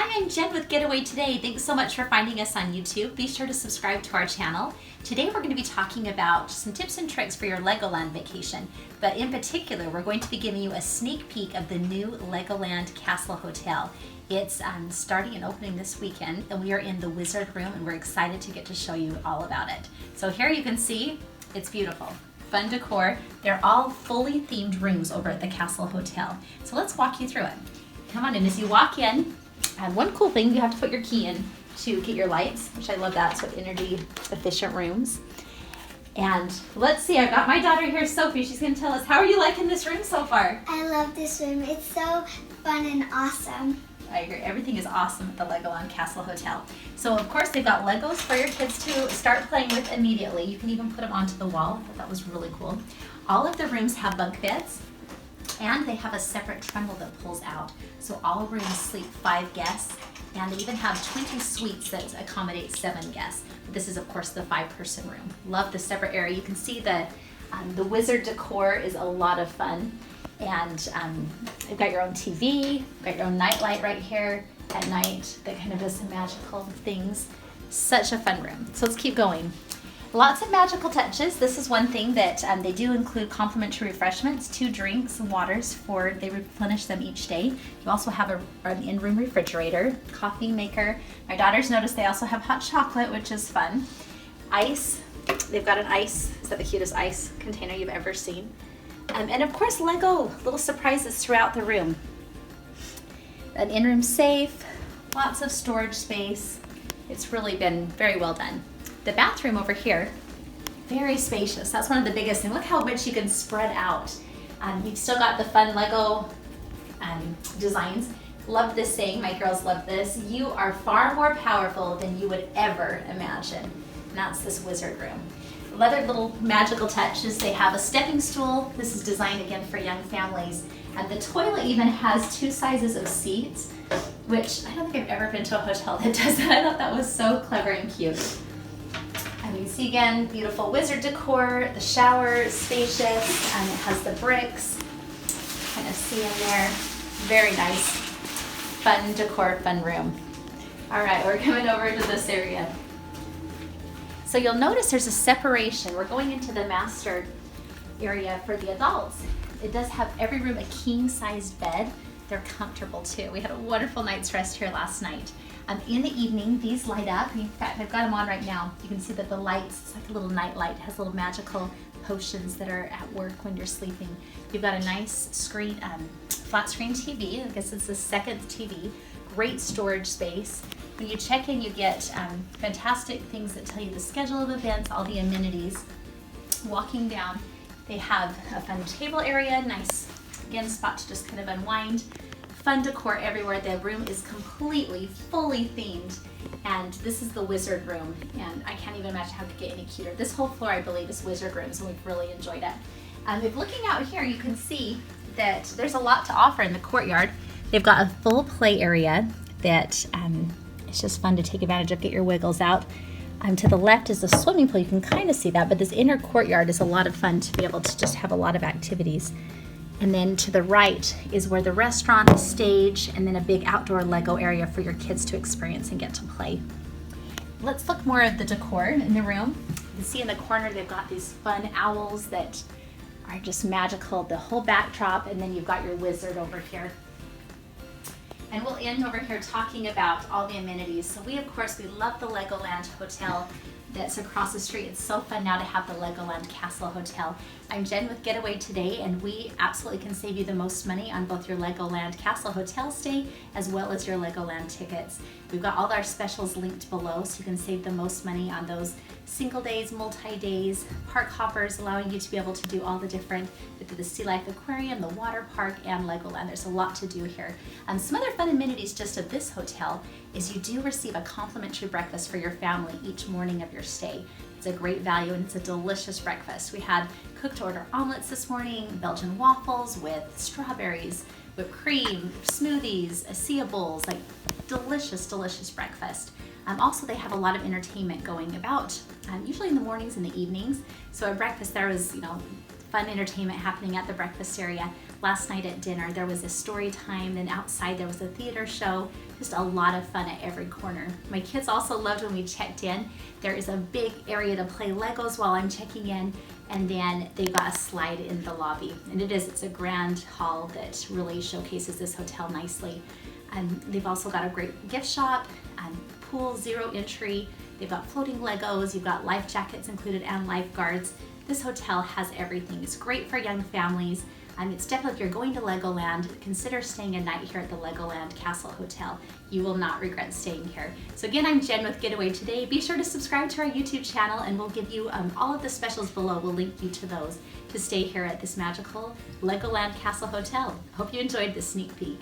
Hi, I'm Jen with Getaway Today. Thanks so much for finding us on YouTube. Be sure to subscribe to our channel. Today we're going to be talking about some tips and tricks for your Legoland vacation. But in particular, we're going to be giving you a sneak peek of the new Legoland Castle Hotel. It's starting and opening this weekend, and we are in the Wizard Room, and we're excited to get to show you all about it. So here you can see, it's beautiful. Fun decor. They're all fully themed rooms over at the Castle Hotel. So let's walk you through it. Come on in. As you walk in, one cool thing, you have to put your key in to get your lights, which I love that, so energy efficient rooms. And let's see, I've got my daughter here, Sophie. She's going to tell us, how are you liking this room so far? I love this room. It's so fun and awesome. I agree. Everything is awesome at the Legoland Castle Hotel. So of course they've got Legos for your kids to start playing with immediately. You can even put them onto the wall. I thought that was really cool. All of the rooms have bunk beds, and they have a separate trundle that pulls out. So all rooms sleep 5 guests, and they even have 20 suites that accommodate 7 guests. But this is of course the 5-person room. Love the separate area. You can see the wizard decor is a lot of fun. And you've got your own TV, you've got your own nightlight right here at night that kind of does some magical things. Such a fun room. So let's keep going. Lots of magical touches. This is one thing that they do include complimentary refreshments, 2 drinks and waters they replenish them each day. You also have an in-room refrigerator, coffee maker. My daughters noticed they also have hot chocolate, which is fun. Ice. They've got an ice. Is that the cutest ice container you've ever seen? And of course, Lego, little surprises throughout the room. An in-room safe, lots of storage space. It's really been very well done. The bathroom over here, very spacious. That's one of the biggest things. Look how much you can spread out. You've still got the fun Lego designs. Love this saying, my girls love this. You are far more powerful than you would ever imagine. And that's this wizard room. Other little magical touches, they have a stepping stool. This is designed again for young families. And the toilet even has 2 sizes of seats, which I don't think I've ever been to a hotel that does that. I thought that was so clever and cute. And you can see again, beautiful wizard decor. The shower is spacious, and it has the bricks. Kind of see in there. Very nice, fun decor, fun room. All right, we're coming over to this area. So you'll notice there's a separation. We're going into the master area for the adults. It does have every room a king-sized bed. They're comfortable too. We had a wonderful night's rest here last night. In the evening, these light up. In fact, I've got them on right now. You can see that the lights, it's like a little night light. It has little magical potions that are at work when you're sleeping. You've got a nice screen, flat screen TV. I guess it's the second TV. Great storage space. When you check in, you get fantastic things that tell you the schedule of events, all the amenities. Walking down, they have a fun table area, nice, again, spot to just kind of unwind. Fun decor everywhere. The room is completely, fully themed. And this is the wizard room. And I can't even imagine how it could get any cuter. This whole floor, I believe, is wizard rooms, and we've really enjoyed it. If looking out here, you can see that there's a lot to offer in the courtyard. They've got a full play area that it's just fun to take advantage of, get your wiggles out. To the left is the swimming pool. You can kind of see that, but this inner courtyard is a lot of fun to be able to just have a lot of activities. And then to the right is where the restaurant, the stage, and then a big outdoor Lego area for your kids to experience and get to play. Let's look more at the decor in the room. You can see in the corner they've got these fun owls that are just magical. The whole backdrop, and then you've got your wizard over here. And we'll end over here talking about all the amenities. So we love the Legoland Hotel that's across the street. It's so fun now to have the Legoland Castle Hotel. I'm Jen with Getaway Today, and we absolutely can save you the most money on both your Legoland Castle Hotel stay as well as your Legoland tickets. We've got all our specials linked below, so you can save the most money on those single days, multi-days, park hoppers, allowing you to be able to do all the different, the Sea Life Aquarium, the water park, and Legoland. There's a lot to do here. Some other fun amenities just of this hotel is you do receive a complimentary breakfast for your family each morning of your stay. It's a great value, and it's a delicious breakfast. We had cooked order omelets this morning, Belgian waffles with strawberries, whipped cream, smoothies, acai bowls, like delicious, delicious breakfast. Also, they have a lot of entertainment going about, usually in the mornings and the evenings. So at breakfast, there was, fun entertainment happening at the breakfast area. Last night at dinner there was a story time, and outside there was a theater show. Just a lot of fun at every corner. My kids also loved when we checked in. There is a big area to play Legos while I'm checking in, and then they've got a slide in the lobby. And it's a grand hall that really showcases this hotel nicely. They've also got a great gift shop, pool 0 entry. They've got floating Legos, you've got life jackets included and lifeguards. This hotel has everything. It's great for young families. It's definitely, if you're going to Legoland, consider staying a night here at the Legoland Castle Hotel. You will not regret staying here. So again, I'm Jen with Getaway Today. Be sure to subscribe to our YouTube channel, and we'll give you all of the specials below. We'll link you to those to stay here at this magical Legoland Castle Hotel. Hope you enjoyed this sneak peek.